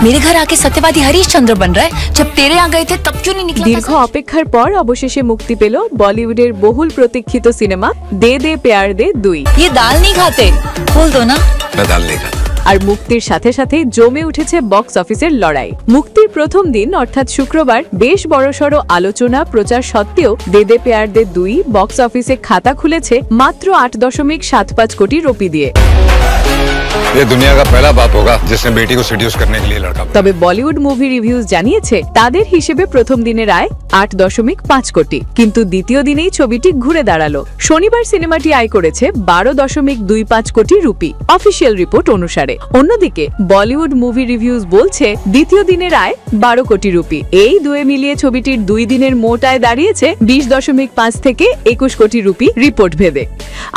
मेरे घर आके सत्यवादी हरीश चंद्र बन रहा है, जब तेरे यहाँ गए थे तब क्यों नहीं निकला? दीर्घ অপেক্ষার পর অবশেষে মুক্তি পেল বলিউডের বহুল প্রতীক্ষিত সিনেমা দে দে প্যার দে 2। ये दाल नहीं खाते, बोल दो ना। मैं दाल नहीं खाता। আর মুক্তির সাথে সাথে জমে উঠেছে বক্স অফিসের লড়াই। মুক্তির প্রথম দিন অর্থাৎ শুক্রবার বেশ বড়সড় আলোচনা প্রচার সত্ত্বেও দে দে প্যার দে 2 বক্স অফিসে খাতা খুলেছে মাত্র 8.75 কোটি রুপি দিয়ে। ये दुनिया का पहला बाप होगा जिसने बेटी को सेड्यूस करने के लिए लड़का। তবে বলিউড মুভি রিভিউজ জানিয়েছে তাদের হিসেবে প্রথম দিনের আয় 8.5 কোটি, কিন্তু দ্বিতীয় দিনেই ছবিটি ঘুরে দাঁড়ালো। শনিবার সিনেমাটি আয় করেছে 12.25 কোটি রুপি অফিসিয়াল রিপোর্ট অনুসারে। অন্যদিকে বলিউড মুভি রিভিউজ বলছে দ্বিতীয় দিনের আয় 12 কোটি রুপি। এই দুয়ে মিলিয়ে ছবিটির 2 দিনের মোট আয় দাঁড়িয়েছে 20.5 থেকে 21 কোটি রুপি রিপোর্ট ভেদে।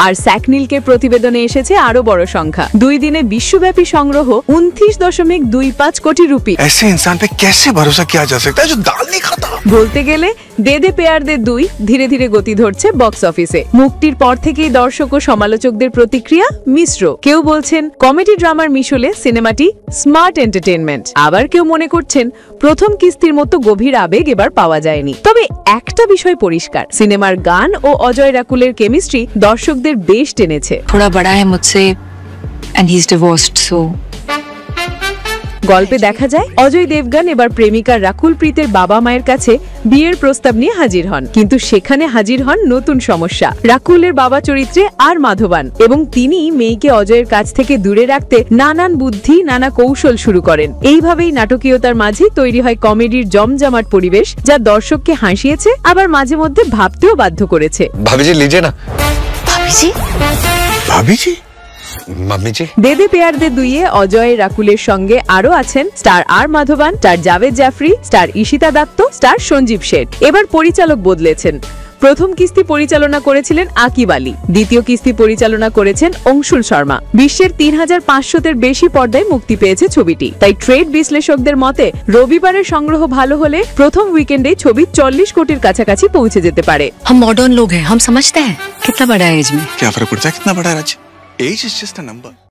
আর স্যাকনিলকে প্রতিবেদনে এসেছে আরো বড় সংখ্যা, 2 দিনে বিশ্বব্যাপী সংগ্রহ 29.25 কোটি রুপি। ऐसे इंसान पे कैसे भरोसा किया जा सकता है जो दाल नहीं खाता? বলতে গেলে দে দে প্যার দে 2 ধীরে ধীরে গতি ধরছে বক্স অফিসে। মুক্তির পর থেকেই দর্শক ও সমালোচকদের প্রতিক্রিয়া মিশ্র। কেউ বলছেন কমেডি ড্রামার মিশলে সিনেমাটি স্মার্ট এন্টারটেইনমেন্ট, আবার কেউ মনে করছেন প্রথম কিস্তির মতো গভীর আবেগ এবার পাওয়া যায়নি। তবে একটা বিষয় পরিষ্কার, সিনেমার গান ও অজয় রাকুলের কেমিস্ট্রি দর্শকদের বেশ টেনেছে। थोड़ा बड़ा है मुझसे and he's divorced, so গল্পে দেখা যায় অজয় দেবগন এবার প্রেমিকা রাকুল প্রীতের বাবা মায়ের কাছে বিয়ের প্রস্তাব নিয়ে হাজির হন, কিন্তু সেখানে হাজির হন নতুন সমস্যা। রাকুলের বাবা চরিত্রে আর মাধবান, এবং তিনি মেয়েকে অজয়ের কাছ থেকে দূরে রাখতে নানান বুদ্ধি নানা কৌশল শুরু করেন। এইভাবেই নাটকীয়তার মাঝে তৈরি হয় কমেডির জমজমাট পরিবেশ, যা দর্শককে হাসিয়েছে আবার মাঝে মধ্যে ভাবতেও বাধ্য করেছে। भाभी जी लीजिए ना। भाभी जी, भाभी जी, मम्मी जी। দে দে প্যার দে 2 এ অজয় রাকুলের সঙ্গে আরো আছেন star R Madhavan, star Javed Jaffrey, star Ishita Dutta, star Sanjeev Seth. এবার পরিচালক বদলেছেন। প্রথম কিস্তি পরিচালনা করেছিলেন আকিব আলী, দ্বিতীয় কিস্তি পরিচালনা করেছেন অংশুল শর্মা। বিশ্বের 3500-এর বেশি পর্দায় মুক্তি পেয়েছে ছবিটি। তাই ট্রেড বিশ্লেষকদের মতে রবিবারের সংগ্রহ ভালো হলে প্রথম উইকেন্ডে ছবি 40 কোটির কাছাকাছি পৌঁছে যেতে পারে। हम मॉडर्न लोग हैं, हम समझते हैं कितना बड़ा है एज में। क्या फर्क पड़ता है कितना बड़ा है? Age is just a number.